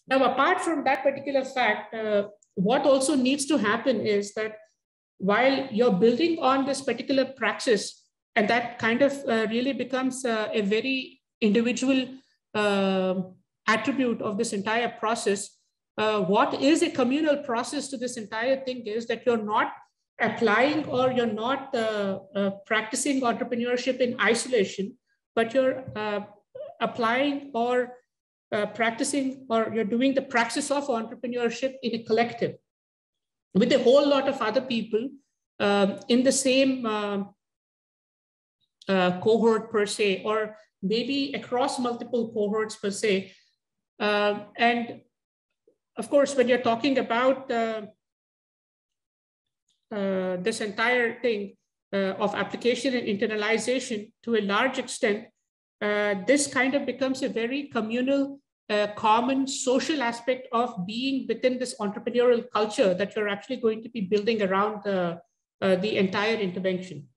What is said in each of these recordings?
Now, apart from that particular fact, what also needs to happen is that while you're building on this particular praxis, and that kind of really becomes a very individual attribute of this entire process, what is a communal process to this entire thing is that you're not applying or you're not practicing entrepreneurship in isolation, but you're applying or practicing, or you're doing the praxis of entrepreneurship in a collective with a whole lot of other people in the same cohort per se, or maybe across multiple cohorts per se. And of course, when you're talking about this entire thing of application and internalization, to a large extent, this kind of becomes a very communal, common social aspect of being within this entrepreneurial culture that you're actually going to be building around the entire intervention.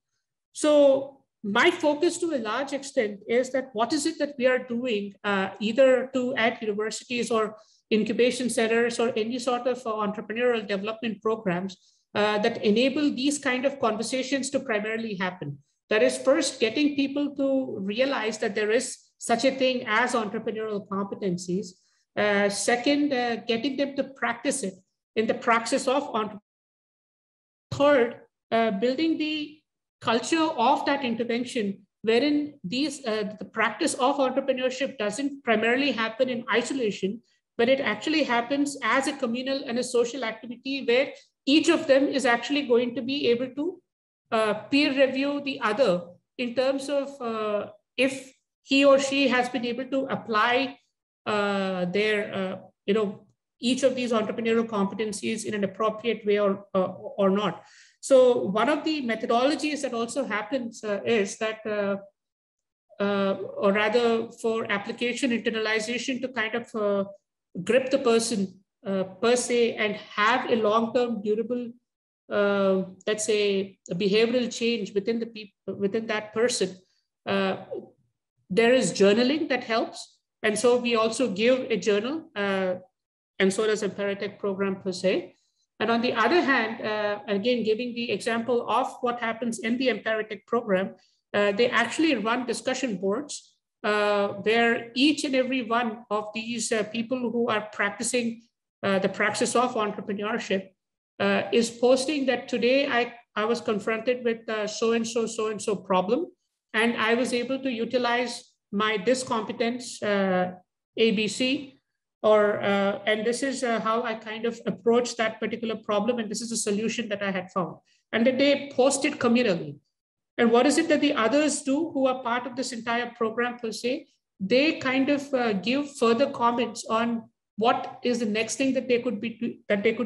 So my focus to a large extent is that what is it that we are doing either at universities or incubation centers or any sort of entrepreneurial development programs that enable these kind of conversations to primarily happen. That is, first getting people to realize that there is such a thing as entrepreneurial competencies. Second, getting them to practice it in the praxis of entrepreneurship. Third, building the culture of that intervention, wherein the practice of entrepreneurship doesn't primarily happen in isolation, but it actually happens as a communal and a social activity where each of them is actually going to be able to peer review the other in terms of if he or she has been able to apply each of these entrepreneurial competencies in an appropriate way or not. So one of the methodologies that also happens is that, or rather for application internalization to kind of grip the person per se and have a long-term durable, let's say, a behavioral change within within that person. There is journaling that helps. And so we also give a journal, and so does a Priyatej program per se. And on the other hand, again, giving the example of what happens in the Priyatej program, they actually run discussion boards where each and every one of these people who are practicing the praxis of entrepreneurship is posting that today I was confronted with so-and-so problem, and I was able to utilize this competence, ABC, and this is how I kind of approach that particular problem, and this is a solution that I had found. And that they post it communally. And what is it that the others do who are part of this entire program per se? They kind of give further comments on what is the next thing that they could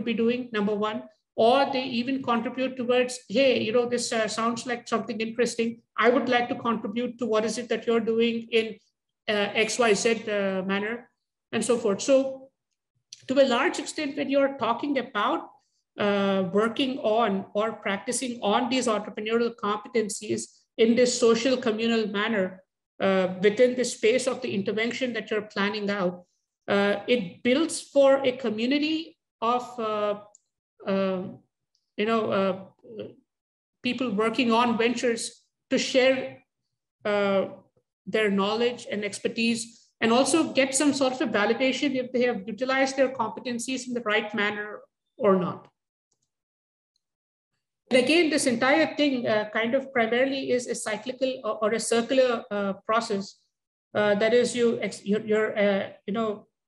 be doing, number one, or they even contribute towards, hey, this sounds like something interesting. I would like to contribute to what is it that you're doing in XYZ manner, and so forth. So to a large extent, when you're talking about working on or practicing on these entrepreneurial competencies in this social communal manner within the space of the intervention that you're planning out, it builds for a community of people working on ventures to share their knowledge and expertise, and also get some sort of a validation if they have utilized their competencies in the right manner or not. And again, this entire thing kind of primarily is a cyclical or a circular process. That is,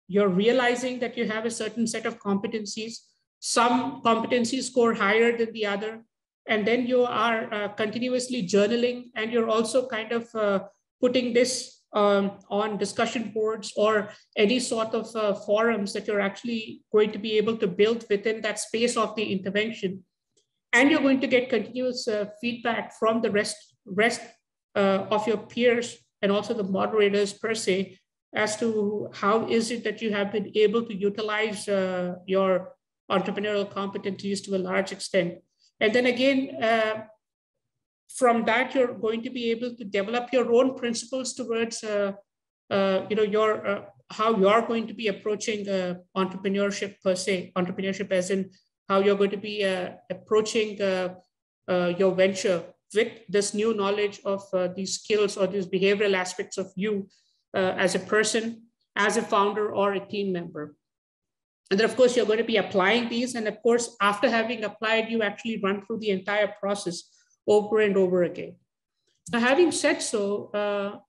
you're realizing that you have a certain set of competencies. Some competencies score higher than the other, and then you are continuously journaling, and you're also kind of putting this on discussion boards or any sort of forums that you're actually going to be able to build within that space of the intervention. And you're going to get continuous feedback from the rest of your peers and also the moderators per se as to how is it that you have been able to utilize your entrepreneurial competencies to a large extent. And then again, from that, you're going to be able to develop your own principles towards your how you're going to be approaching entrepreneurship per se, entrepreneurship as in how you're going to be approaching your venture with this new knowledge of these skills or these behavioral aspects of you as a person, as a founder or a team member. And then of course, you're going to be applying these. And of course, after having applied, you actually run through the entire process over and over again. Now, having said so,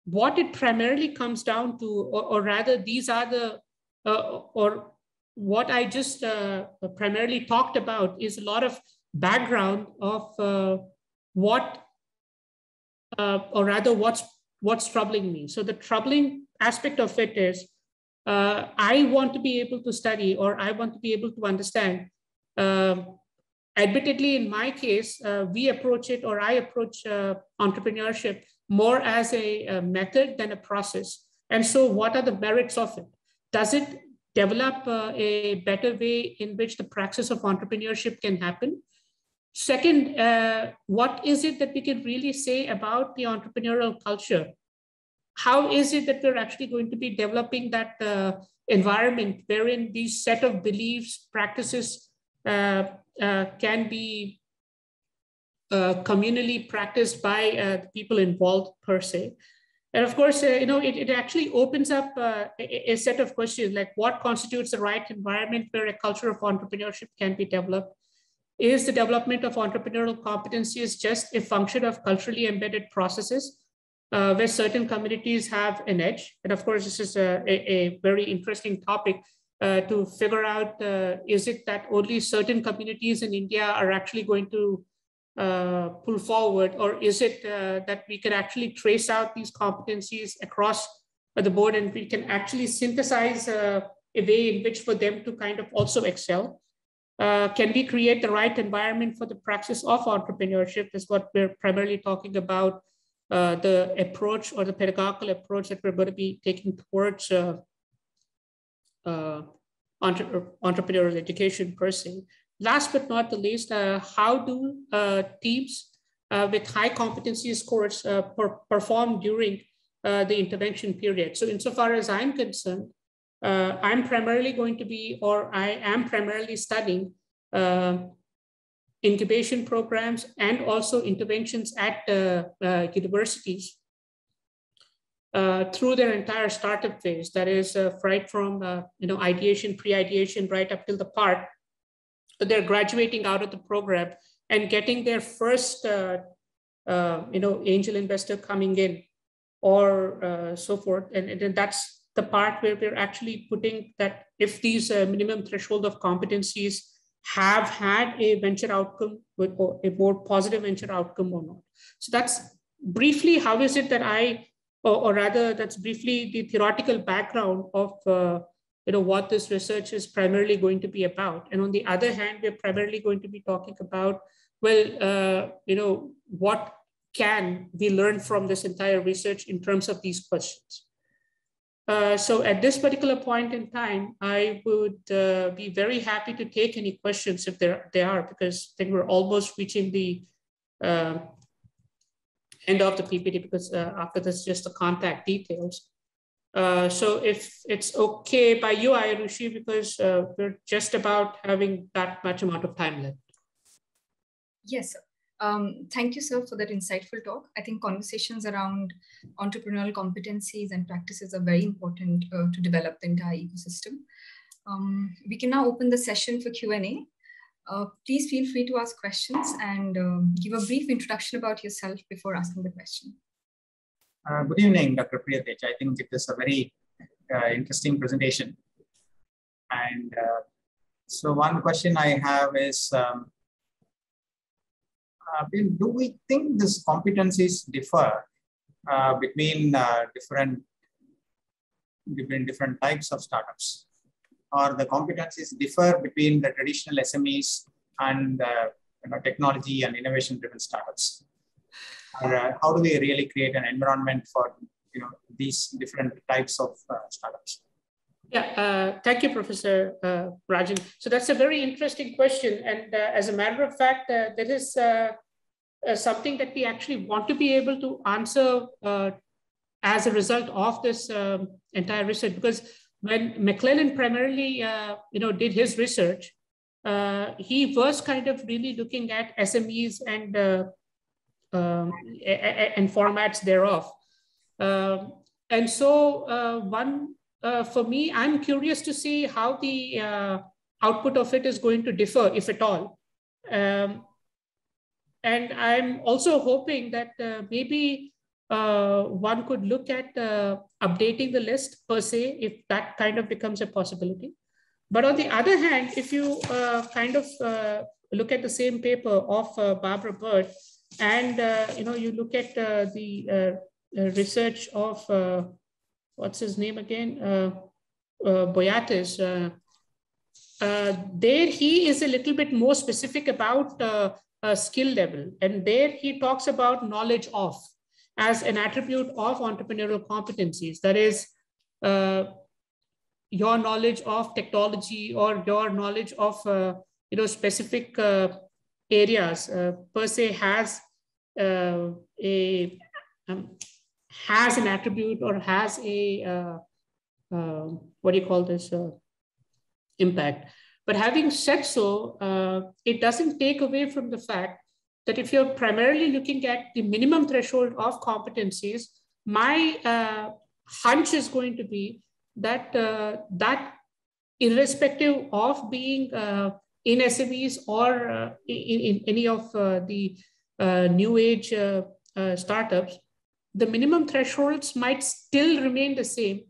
what it primarily comes down to, or rather these are the, or what I just primarily talked about is a lot of background of what, or rather what's troubling me. So the troubling aspect of it is, I want to be able to study, or I want to be able to understand. Admittedly, in my case, we approach it, or I approach entrepreneurship more as a method than a process. And so what are the merits of it? Does it develop a better way in which the praxis of entrepreneurship can happen? Second, what is it that we can really say about the entrepreneurial culture? How is it that we're actually going to be developing that environment wherein these set of beliefs, practices can be communally practiced by the people involved per se? And of course, it actually opens up a set of questions like what constitutes the right environment where a culture of entrepreneurship can be developed? Is the development of entrepreneurial competencies just a function of culturally embedded processes where certain communities have an edge? And of course, this is a very interesting topic to figure out, is it that only certain communities in India are actually going to pull forward, or is it that we can actually trace out these competencies across the board and we can actually synthesize a way in which for them to kind of also excel? Can we create the right environment for the praxis of entrepreneurship is what we're primarily talking about, the approach or the pedagogical approach that we're going to be taking towards entrepreneurial education per se. Last but not the least, how do teams with high competency scores perform during the intervention period? So insofar as I'm concerned, I'm primarily going to be, or I am primarily studying incubation programs and also interventions at universities through their entire startup phase. That is right from ideation, pre-ideation, right up till the part that they're graduating out of the program and getting their first angel investor coming in, or so forth. And that's the part where we're actually putting that if these minimum threshold of competencies have had a venture outcome with a more positive venture outcome or not. So that's briefly how is it that or rather that's briefly the theoretical background of what this research is primarily going to be about. And on the other hand, we're primarily going to be talking about, well, what can we learn from this entire research in terms of these questions? So at this particular point in time, I would be very happy to take any questions if there are, because I think we're almost reaching the end of the PPT, because after this, just the contact details. So if it's okay by you, Ayushi, because we're just about having that much amount of time left. Yes, sir. Thank you, sir, for that insightful talk. I think conversations around entrepreneurial competencies and practices are very important to develop the entire ecosystem. We can now open the session for Q&A. Please feel free to ask questions and give a brief introduction about yourself before asking the question. Good evening, Dr. Priyatej. I think it is a very interesting presentation. And so one question I have is, do we think these competencies differ between different types of startups, or the competencies differ between the traditional SMEs and technology and innovation-driven startups? Or how do we really create an environment for these different types of startups? Yeah, thank you, Professor Rajan. So that's a very interesting question. And as a matter of fact, that is something that we actually want to be able to answer as a result of this entire research. Because when McClellan primarily did his research, he was kind of really looking at SMEs and formats thereof. And so for me, I'm curious to see how the output of it is going to differ, if at all. And I'm also hoping that maybe one could look at updating the list per se, if that kind of becomes a possibility. But on the other hand, if you look at the same paper of Barbara Bird, and you look at the research of what's his name again, Boyatis, there he is a little bit more specific about skill level, and there he talks about knowledge of as an attribute of entrepreneurial competencies. That is, your knowledge of technology or your knowledge of specific areas per se has an attribute or has a what do you call this impact. But having said so, it doesn't take away from the fact that if you're primarily looking at the minimum threshold of competencies, my hunch is going to be that that irrespective of being in SMEs or in any of the new age startups, the minimum thresholds might still remain the same.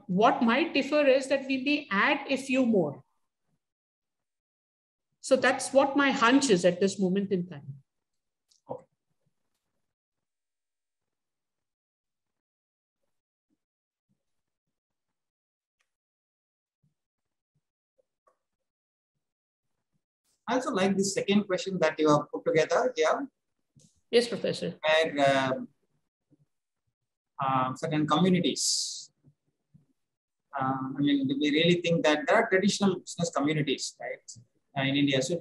What might differ is that we may add a few more. So that's what my hunch is at this moment in time. Okay. I also like the second question that you have put together here. Yes, Professor. Where certain communities, do we really think that there are traditional business communities, right, in India? So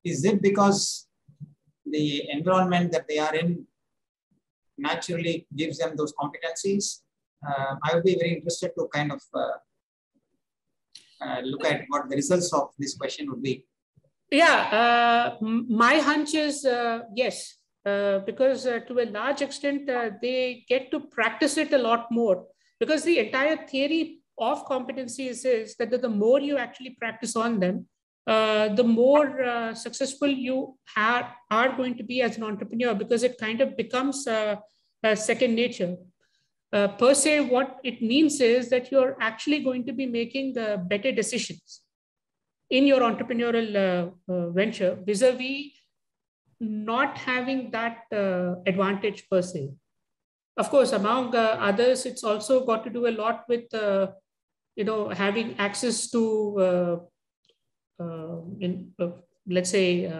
is it because the environment that they are in naturally gives them those competencies? I would be very interested to kind of look at what the results of this question would be. Yeah, my hunch is yes, because to a large extent, they get to practice it a lot more, because the entire theory of competencies is that the more you actually practice on them, the more successful you are going to be as an entrepreneur, because it kind of becomes second nature. Per se, what it means is that you're actually going to be making better decisions in your entrepreneurial venture, vis-a-vis not having that advantage per se. Of course, among others, it's also got to do a lot with having access to let's say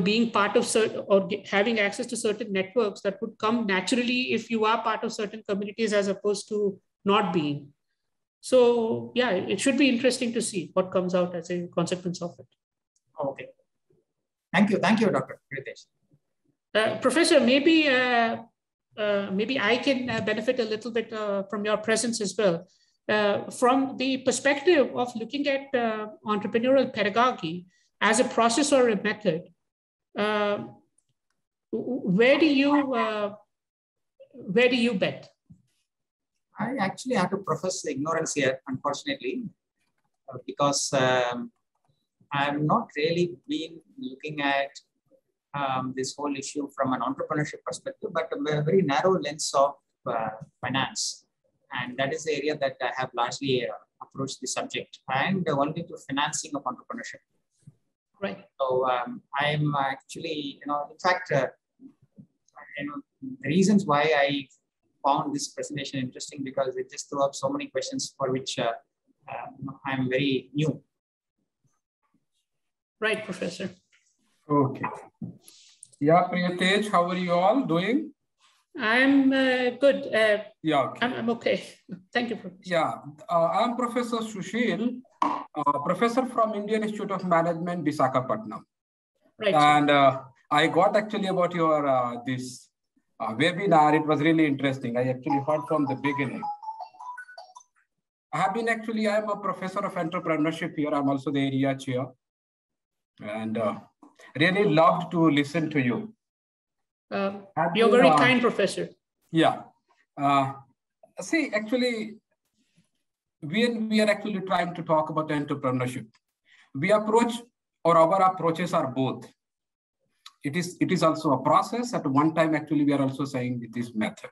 being part of certain, or having access to certain networks that would come naturally if you are part of certain communities as opposed to not being. So yeah, it should be interesting to see what comes out as a consequence of it. Okay. Thank you, Dr. Priyatej. Professor, maybe I can benefit a little bit from your presence as well. From the perspective of looking at entrepreneurial pedagogy as a process or a method, where do you bet? I actually have to profess ignorance here, unfortunately, because I've not really been looking at this whole issue from an entrepreneurship perspective, but a very narrow lens of finance. And that is the area that I have largely approached the subject, and only to financing of entrepreneurship. Right. So I'm actually, in fact, the reasons why I found this presentation interesting, because it just threw up so many questions for which I'm very new. Right, Professor. Okay. Yeah, Priyatej, how are you all doing? I'm good. Yeah, okay. I'm okay. Thank you, Professor. Yeah, I'm Professor Sushil, professor from Indian Institute of Management, Visakhapatnam. Right. And I got actually about your this webinar. It was really interesting. I actually heard from the beginning. I am a professor of entrepreneurship here. I'm also the area chair. And really loved to listen to you. You're very kind, Professor. Yeah. See, actually, when we are actually trying to talk about entrepreneurship, our approaches are both. It is also a process. At one time, actually, we are also saying it is method.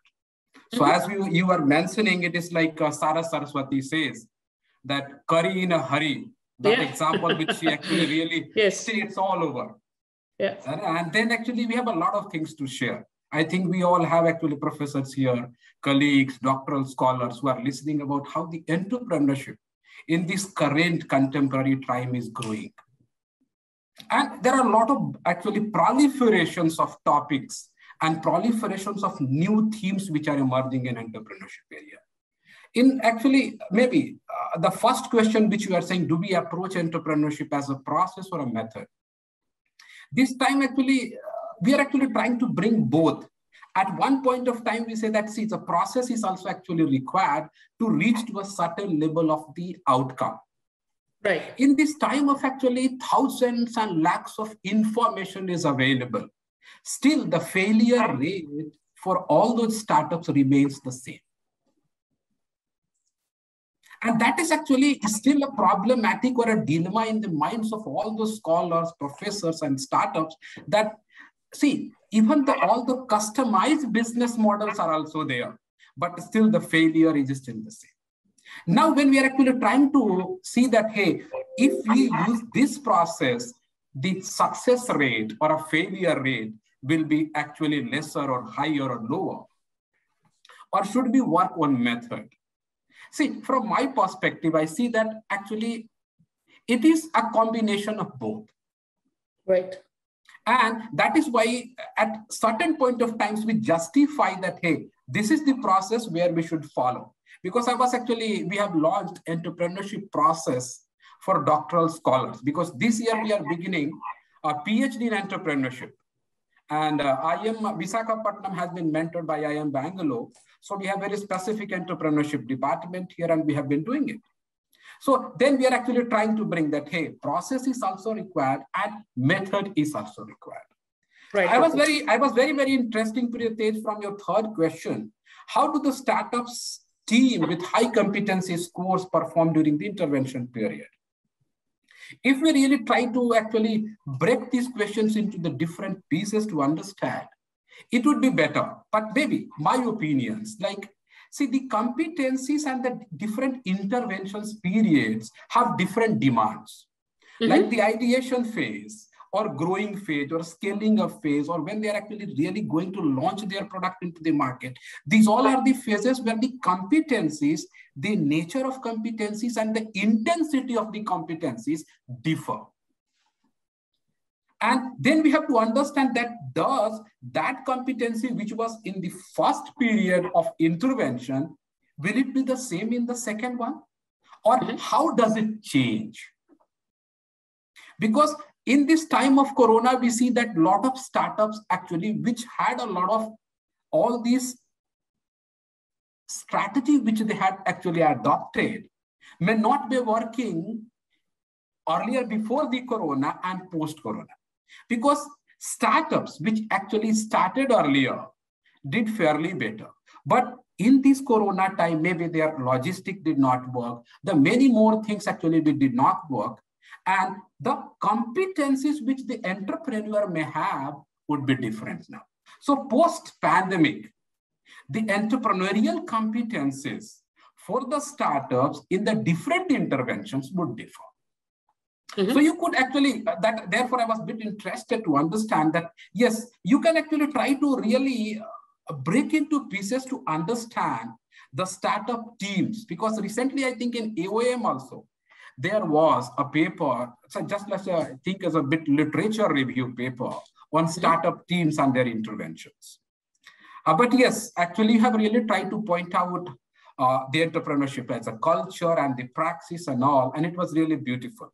So as you were mentioning, it is like Sara Saraswati says that curry in a hurry. That example which she actually really states all over. Yeah. And then actually we have a lot of things to share. I think we all have actually professors here, colleagues, doctoral scholars who are listening about how the entrepreneurship in this current contemporary time is growing. And there are a lot of actually proliferations of topics and proliferations of new themes which are emerging in entrepreneurship area. In actually, maybe the first question which you are saying, do we approach entrepreneurship as a process or a method? This time, actually, we are actually trying to bring both. At one point of time, we say that, see, the process is also actually required to reach to a certain level of the outcome. Right. In this time of actually thousands and lakhs of information is available, still the failure rate for all those startups remains the same. And that is actually still a problematic or a dilemma in the minds of all those scholars, professors, and startups that, see, even all the customized business models are also there, but still the failure is still the same. Now, when we are actually trying to see that, hey, if we use this process, the success rate or a failure rate will be actually lesser or higher or lower, or should we work on method? See, from my perspective, I see that actually it is a combination of both. Right. And that is why at certain point of times we justify that, hey, this is the process where we should follow. Because we have launched entrepreneurship process for doctoral scholars, because this year we are beginning a PhD in entrepreneurship. And Visakhapatnam has been mentored by IIM Bangalore. So we have very specific entrepreneurship department here, and we have been doing it. So then we are actually trying to bring that, hey, process is also required and method is also required. Right. I was very, very interesting, Priyatej, from your third question. How do the startups team with high competency scores perform during the intervention period? If we really try to actually break these questions into the different pieces to understand, it would be better. But maybe my opinions, like, see, the competencies and the different interventions periods have different demands. Like the ideation phase or growing phase or scaling up phase, or when they're actually really going to launch their product into the market. These all are the phases where the competencies, the nature of competencies and the intensity of the competencies differ. And then we have to understand that does that competency which was in the first period of intervention, will it be the same in the second one? Or how does it change? Because in this time of Corona, we see that a lot of startups actually, which had a lot of all these strategies which they had actually adopted, may not be working earlier before the Corona and post-Corona. Because startups which actually started earlier did fairly better. But in this Corona time, maybe their logistic did not work. The many more things actually did not work. And the competencies which the entrepreneur may have would be different now. So post-pandemic, the entrepreneurial competencies for the startups in the different interventions would differ. So you could actually, therefore I was a bit interested to understand that, yes, you can actually try to really break into pieces to understand the startup teams. Because recently, I think in AOM also, there was a paper, so just let's think as a bit literature review paper on startup teams and their interventions. But yes, actually, you have really tried to point out the entrepreneurship as a culture and the praxis and all, and it was really beautiful.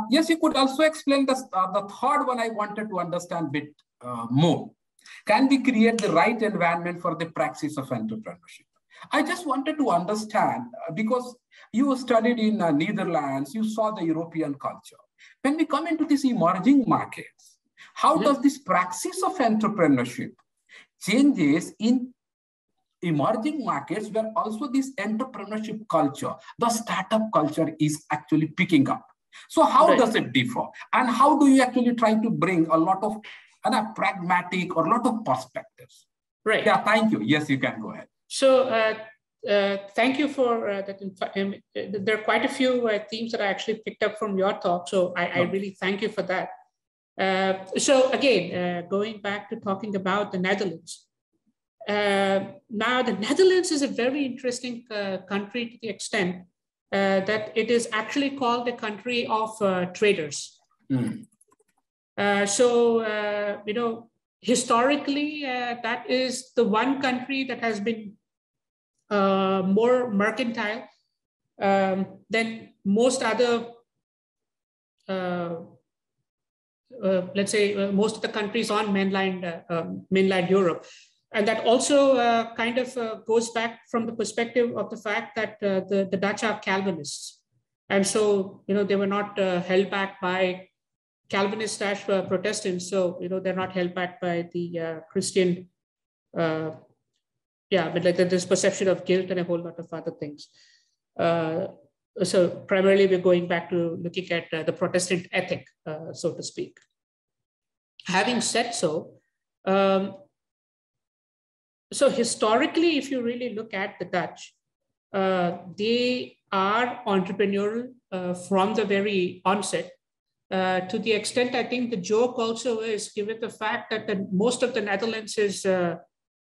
Yes, you could also explain the third one. I wanted to understand a bit more. Can we create the right environment for the praxis of entrepreneurship? I just wanted to understand because you studied in Netherlands, you saw the European culture. When we come into these emerging markets, how does this praxis of entrepreneurship changes in emerging markets where also this entrepreneurship culture, the startup culture is actually picking up? So how does it differ? And how do you actually try to bring a lot of pragmatic or a lot of perspectives? Right. Yeah, thank you. Yes, you can go ahead. So thank you for that. There are quite a few themes that I actually picked up from your talk. So I really thank you for that. So again, going back to talking about the Netherlands. Now, the Netherlands is a very interesting country to the extent that it is actually called a country of traders. So, you know, historically, that is the one country that has been more mercantile than most other, let's say, most of the countries on mainland Europe. And that also kind of goes back from the perspective of the fact that the Dutch are Calvinists. And so, you know, they were not held back by Calvinist Protestants. So, you know, they're not held back by the Christian, but like this perception of guilt and a whole lot of other things. So primarily we're going back to looking at the Protestant ethic, so to speak. Having said so, so historically, if you really look at the Dutch, they are entrepreneurial from the very onset. To the extent, I think the joke also is, given the fact that most of the Netherlands is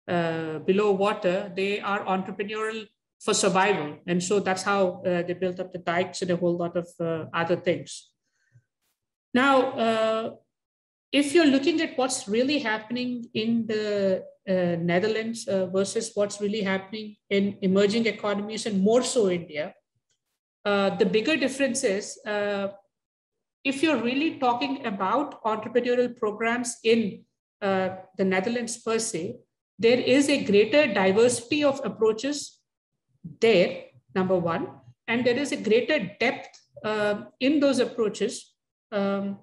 below water, they are entrepreneurial for survival. And so that's how they built up the dikes and a whole lot of other things. Now, if you're looking at what's really happening in the Netherlands versus what's really happening in emerging economies, and more so India, the bigger difference is if you're really talking about entrepreneurial programs in the Netherlands per se, there is a greater diversity of approaches there, number one, and there is a greater depth in those approaches, in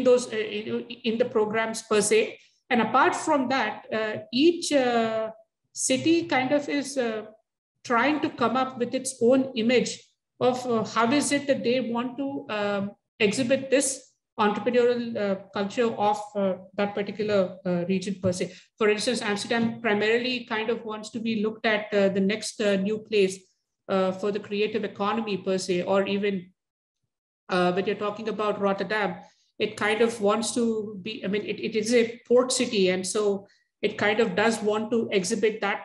the programs per se. And apart from that, each city kind of is trying to come up with its own image of how is it that they want to exhibit this entrepreneurial culture of that particular region per se. For instance, Amsterdam primarily kind of wants to be looked at the next new place for the creative economy per se, or even when you're talking about Rotterdam, it kind of wants to be, I mean, it is a port city. And so it kind of does want to exhibit that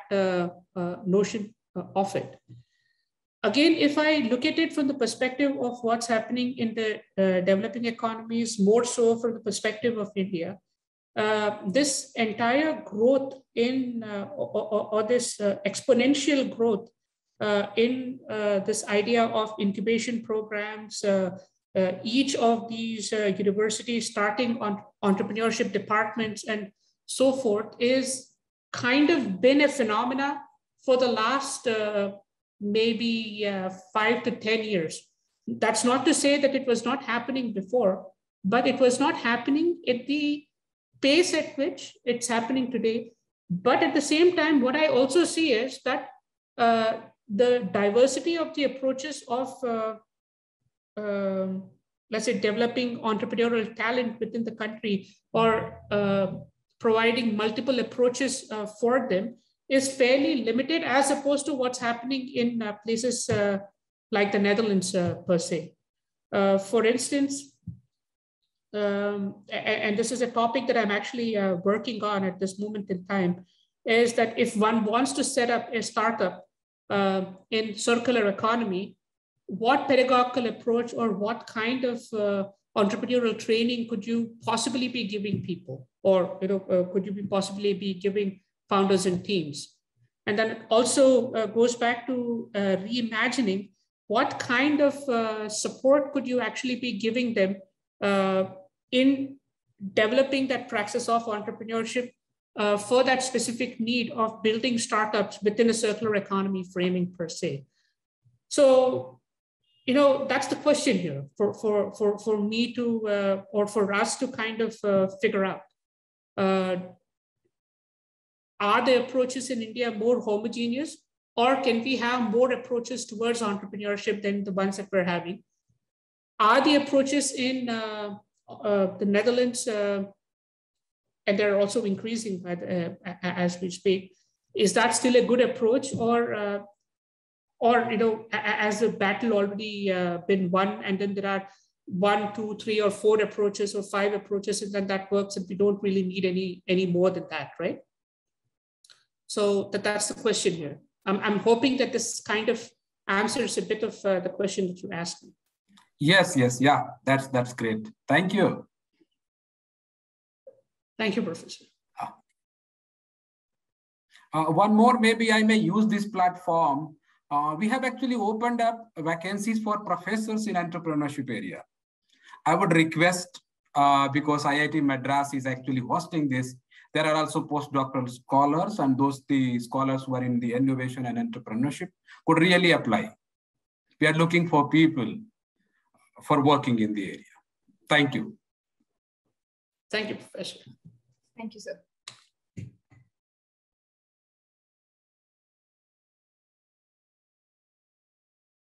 notion of it. Again, if I look at it from the perspective of what's happening in the developing economies, more so from the perspective of India, this entire growth in, or this exponential growth in this idea of incubation programs, each of these universities starting on entrepreneurship departments and so forth, is kind of been a phenomena for the last maybe 5 to 10 years. That's not to say that it was not happening before, but it was not happening at the pace at which it's happening today. But at the same time, what I also see is that the diversity of the approaches of let's say developing entrepreneurial talent within the country, or providing multiple approaches for them, is fairly limited as opposed to what's happening in places like the Netherlands per se. For instance, and this is a topic that I'm actually working on at this moment in time, is that if one wants to set up a startup in circular economy, what pedagogical approach or what kind of entrepreneurial training could you possibly be giving people, or could you possibly be giving founders and teams? And then it also goes back to reimagining what kind of support could you actually be giving them in developing that praxis of entrepreneurship for that specific need of building startups within a circular economy framing per se? So, that's the question here for me to, or for us to kind of figure out. Are the approaches in India more homogeneous, or can we have more approaches towards entrepreneurship than the ones that we're having? Are the approaches in the Netherlands, and they're also increasing as we speak, is that still a good approach, or as the battle already been won, and then there are 1, 2, 3, or 4 approaches or 5 approaches, and then that works, and we don't really need any more than that, right? So that's the question here. I'm hoping that this kind of answers a bit of the question that you asked me. Yes, yeah, that's great. Thank you. Thank you, Professor. One more, maybe I may use this platform. We have actually opened up vacancies for professors in entrepreneurship area. I would request, because IIT Madras is actually hosting this, there are also postdoctoral scholars, and the scholars who are in the innovation and entrepreneurship could really apply. We are looking for people for working in the area. Thank you. Thank you, Professor. Thank you, sir.